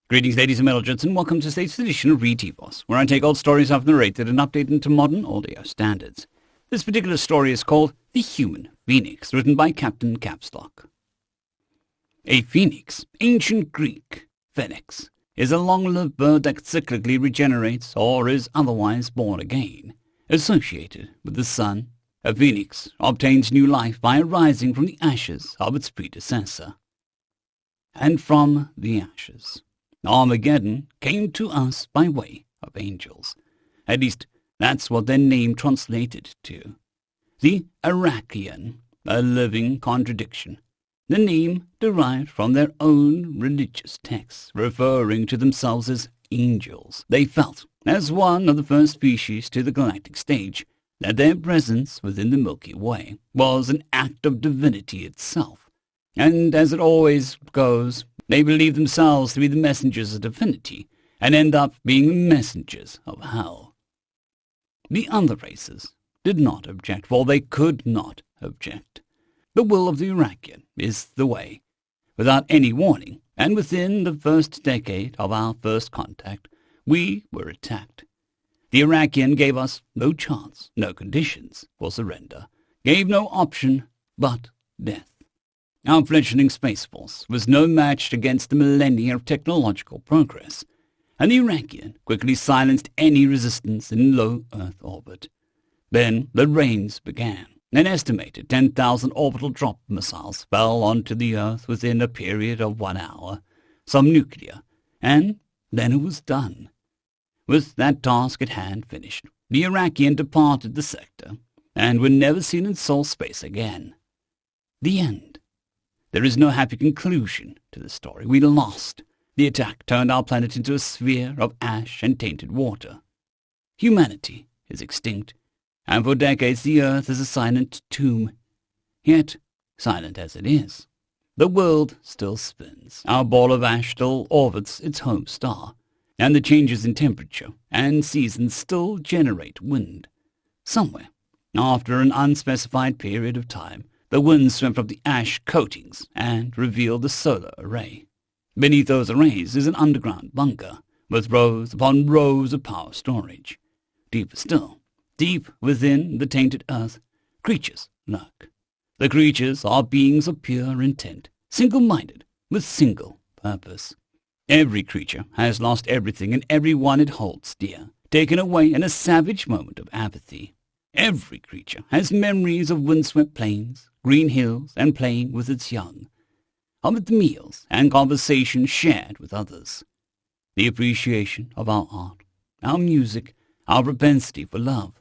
Greetings, ladies and gents, and welcome to today's edition of Re414, where I take old stories I've narrated and update them to modern audio standards. This particular story is called The Human Phoenix, written by Captain Capslock. A phoenix, ancient Greek, phoenix, is a long-lived bird that cyclically regenerates or is otherwise born again. Associated with the sun, a phoenix obtains new life by arising from the ashes of its predecessor. And from the ashes, Armageddon came to us by way of angels. At least, that's what their name translated to. The Arakian, a living contradiction. The name derived from their own religious texts, referring to themselves as angels. They felt, as one of the first species to the galactic stage, that their presence within the Milky Way was an act of divinity itself. And as it always goes, they believe themselves to be the messengers of divinity, and end up being messengers of hell. The other races did not object, for they could not object. The will of the Arakian is the way. Without any warning, and within the first decade of our first contact, we were attacked. The Arakian gave us no chance, no conditions for surrender, gave no option but death. Our fledgling Space Force was no match against the millennia of technological progress, and the Arakian quickly silenced any resistance in low Earth orbit. Then the rains began. An estimated 10,000 orbital drop missiles fell onto the Earth within a period of 1 hour, some nuclear, and then it was done. With that task at hand finished, the Arakian departed the sector, and were never seen in soul space again. The end. There is no happy conclusion to the story. We lost. The attack turned our planet into a sphere of ash and tainted water. Humanity is extinct, and for decades the Earth is a silent tomb. Yet, silent as it is, the world still spins. Our ball of ash still orbits its home star, and the changes in temperature and seasons still generate wind. Somewhere, after an unspecified period of time, the wind swept up the ash coatings and revealed the solar array. Beneath those arrays is an underground bunker, with rows upon rows of power storage. Deeper still, deep within the tainted earth, creatures lurk. The creatures are beings of pure intent, single-minded, with single purpose. Every creature has lost everything and every one it holds dear, taken away in a savage moment of apathy. Every creature has memories of windswept plains, green hills, and playing with its young, of its meals and conversation shared with others. The appreciation of our art, our music, our propensity for love.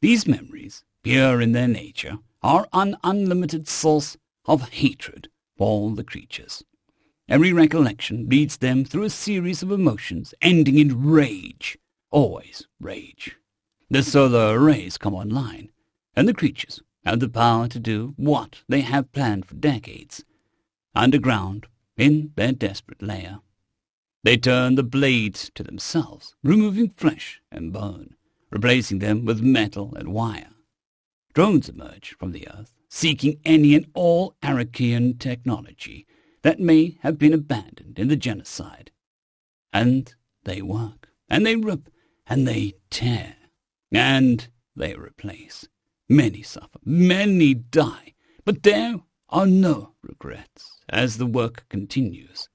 These memories, pure in their nature, are an unlimited source of hatred for all the creatures. Every recollection leads them through a series of emotions ending in rage, always rage. The solar arrays come online, and the creatures have the power to do what they have planned for decades. Underground, in their desperate lair, they turn the blades to themselves, removing flesh and bone, replacing them with metal and wire. Drones emerge from the earth, seeking any and all Arakian technology that may have been abandoned in the genocide. And they work, and they rip, and they tear, and they replace. Many suffer, many die, but there are no regrets as the work continues.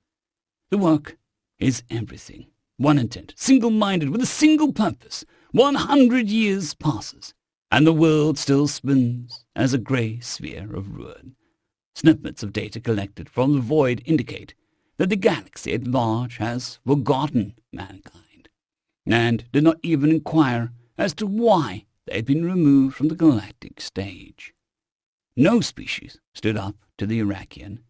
The work is everything, one intent, single-minded, with a single purpose. 100 years passes, and the world still spins as a grey sphere of ruin. Snippets of data collected from the void indicate that the galaxy at large has forgotten mankind, and did not even inquire as to why they had been removed from the galactic stage. No species stood up to the Arakian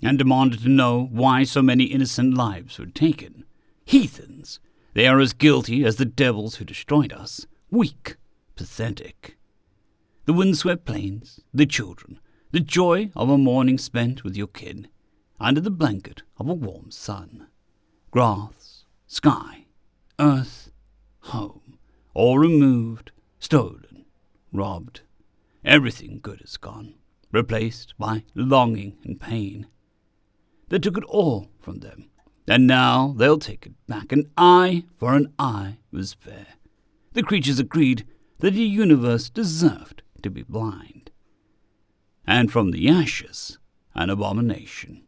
and demanded to know why so many innocent lives were taken. Heathens! They are as guilty as the devils who destroyed us. Weak, pathetic. The windswept plains, the children, the joy of a morning spent with your kid, under the blanket of a warm sun. Grass, sky, earth, home, all removed, stolen, robbed. Everything good is gone, replaced by longing and pain. They took it all from them, And now they'll take it back. An eye for an eye was fair. The creatures agreed that the universe deserved to be blind. And from the ashes, an abomination.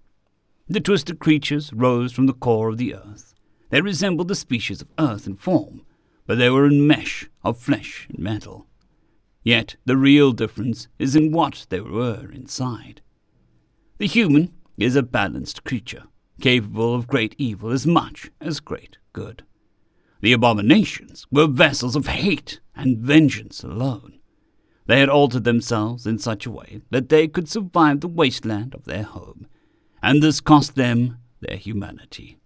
The twisted creatures rose from the core of the earth. They resembled the species of earth in form, but they were a mesh of flesh and metal. Yet the real difference is in what they were inside. The human is a balanced creature, capable of great evil as much as great good. The abominations were vessels of hate and vengeance alone. They had altered themselves in such a way that they could survive the wasteland of their home, and this cost them their humanity.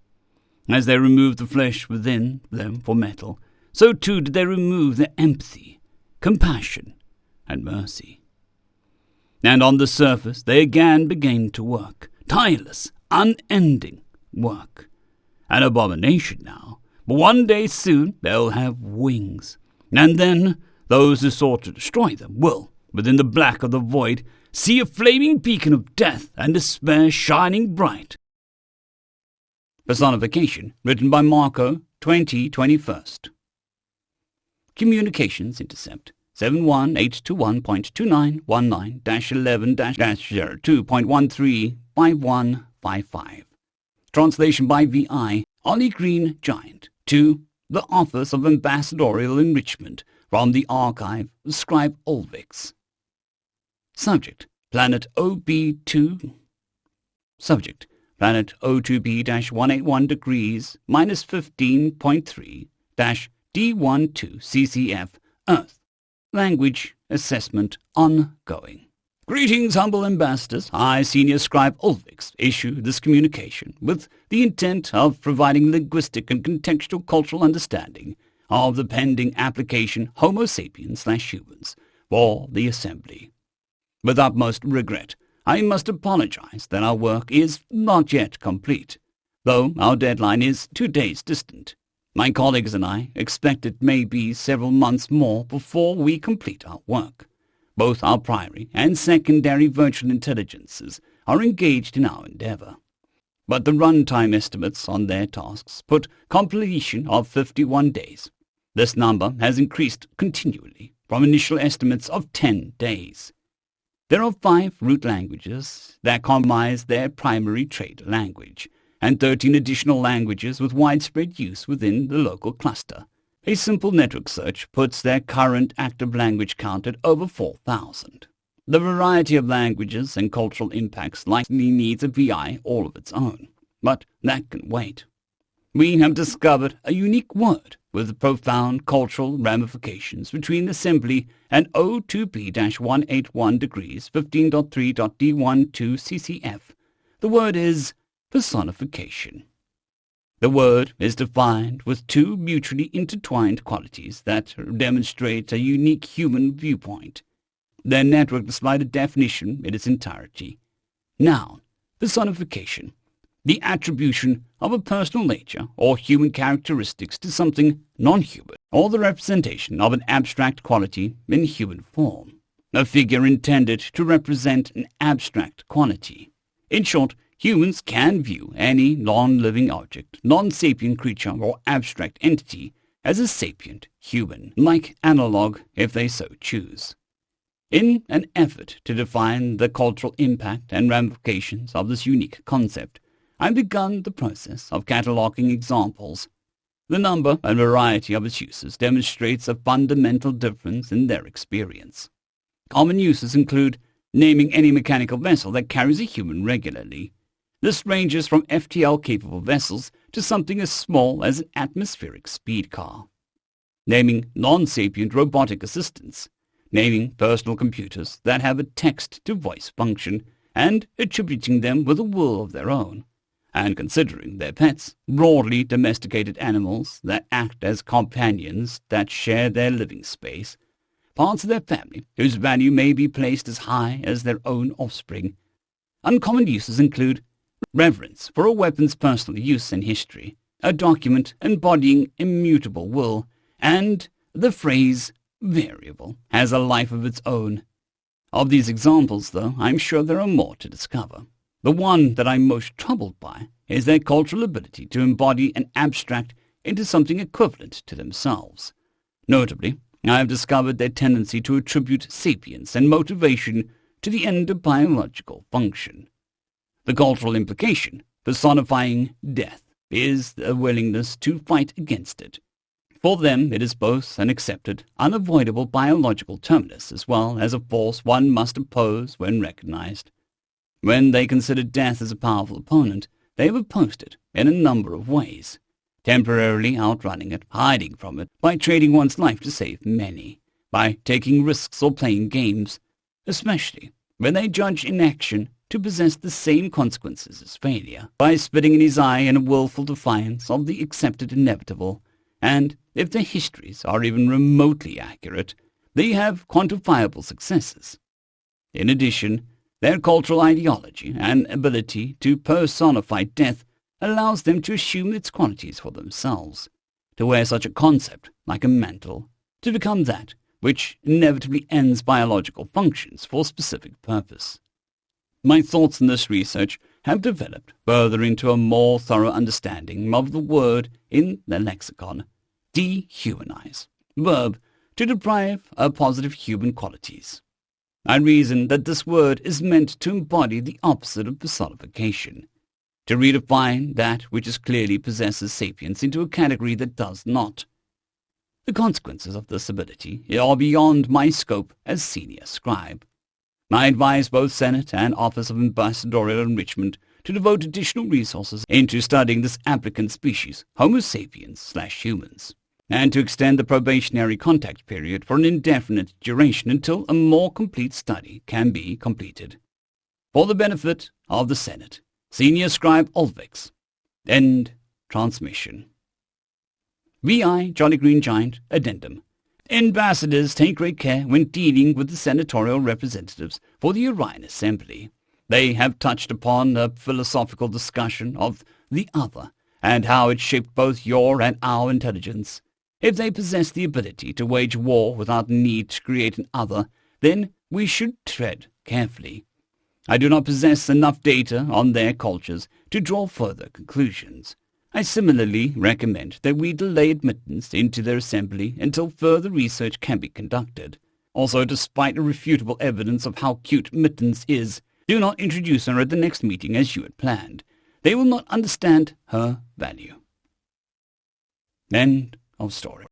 As they removed the flesh within them for metal, so too did they remove their empathy, compassion, and mercy. And on the surface they again began to work, tireless, unending work. An abomination now, but one day soon they'll have wings, and then those who sought to destroy them will, within the black of the void, see a flaming beacon of death and despair shining bright. Personification, written by Marco, 2021. Communications Intercept 71821.2911-11-02.135155. Translation by V.I. Ollie Green Giant to the Office of Ambassadorial Enrichment from the Archive of Scribe Ulvix. Subject, Planet OB2. Subject, Planet O2b-181 degrees, minus 15.3, D12 CCF, Earth. Language assessment ongoing. Greetings, humble ambassadors. I, Senior Scribe Ulvix, issue this communication with the intent of providing linguistic and contextual cultural understanding of the pending application Homo sapiens/humans for the Assembly. With utmost regret, I must apologize that our work is not yet complete, though our deadline is 2 days distant. My colleagues and I expect it may be several months more before we complete our work. Both our primary and secondary virtual intelligences are engaged in our endeavor. But the runtime estimates on their tasks put completion of 51 days. This number has increased continually from initial estimates of 10 days. There are 5 root languages that comprise their primary trade language, and 13 additional languages with widespread use within the local cluster. A simple network search puts their current active language count at over 4,000. The variety of languages and cultural impacts likely needs a VI all of its own, but that can wait. We have discovered a unique word with profound cultural ramifications between assembly and O2P-181 degrees 15.3.D12 CCF. The word is personification. The word is defined with 2 mutually intertwined qualities that demonstrate a unique human viewpoint. Their network displayed a definition in its entirety. Noun, personification, the attribution of a personal nature or human characteristics to something non-human, or the representation of an abstract quality in human form, a figure intended to represent an abstract quality. In short, humans can view any non-living object, non-sapient creature or abstract entity as a sapient human, like analog if they so choose. In an effort to define the cultural impact and ramifications of this unique concept, I've begun the process of cataloging examples. The number and variety of its uses demonstrates a fundamental difference in their experience. Common uses include naming any mechanical vessel that carries a human regularly. This ranges from FTL-capable vessels to something as small as an atmospheric speed car. Naming non-sapient robotic assistants. Naming personal computers that have a text-to-voice function and attributing them with a will of their own. And considering their pets, broadly domesticated animals that act as companions that share their living space, parts of their family whose value may be placed as high as their own offspring. Uncommon uses include reverence for a weapon's personal use in history, a document embodying immutable will, and the phrase variable has a life of its own. Of these examples, though, I'm sure there are more to discover. The one that I'm most troubled by is their cultural ability to embody an abstract into something equivalent to themselves. Notably, I have discovered their tendency to attribute sapience and motivation to the end of biological function. The cultural implication, personifying death, is the willingness to fight against it. For them, it is both an accepted, unavoidable biological terminus as well as a force one must oppose when recognized. When they consider death as a powerful opponent, they have opposed it in a number of ways, temporarily outrunning it, hiding from it, by trading one's life to save many, by taking risks or playing games, especially when they judge inaction to possess the same consequences as failure, by spitting in his eye in a willful defiance of the accepted inevitable, and if their histories are even remotely accurate, they have quantifiable successes. In addition, their cultural ideology and ability to personify death allows them to assume its qualities for themselves, to wear such a concept like a mantle, to become that which inevitably ends biological functions for a specific purpose. My thoughts in this research have developed further into a more thorough understanding of the word in their lexicon, dehumanize, verb to deprive of positive human qualities. I reason that this word is meant to embody the opposite of personification, to redefine that which is clearly possesses sapience into a category that does not. The consequences of this ability are beyond my scope as senior scribe. I advise both Senate and Office of Ambassadorial Enrichment to devote additional resources into studying this applicant species, Homo sapiens/humans, and to extend the probationary contact period for an indefinite duration until a more complete study can be completed. For the benefit of the Senate, Senior Scribe Ulvix. End transmission. VI Jolly Green Giant Addendum. Ambassadors take great care when dealing with the senatorial representatives for the Orion Assembly. They have touched upon a philosophical discussion of the other and how it shaped both your and our intelligence. If they possess the ability to wage war without need to create an other, then we should tread carefully. I do not possess enough data on their cultures to draw further conclusions. I similarly recommend that we delay admittance into their assembly until further research can be conducted. Also, despite irrefutable evidence of how cute Mittens is, do not introduce her at the next meeting as you had planned. They will not understand her value. End of story.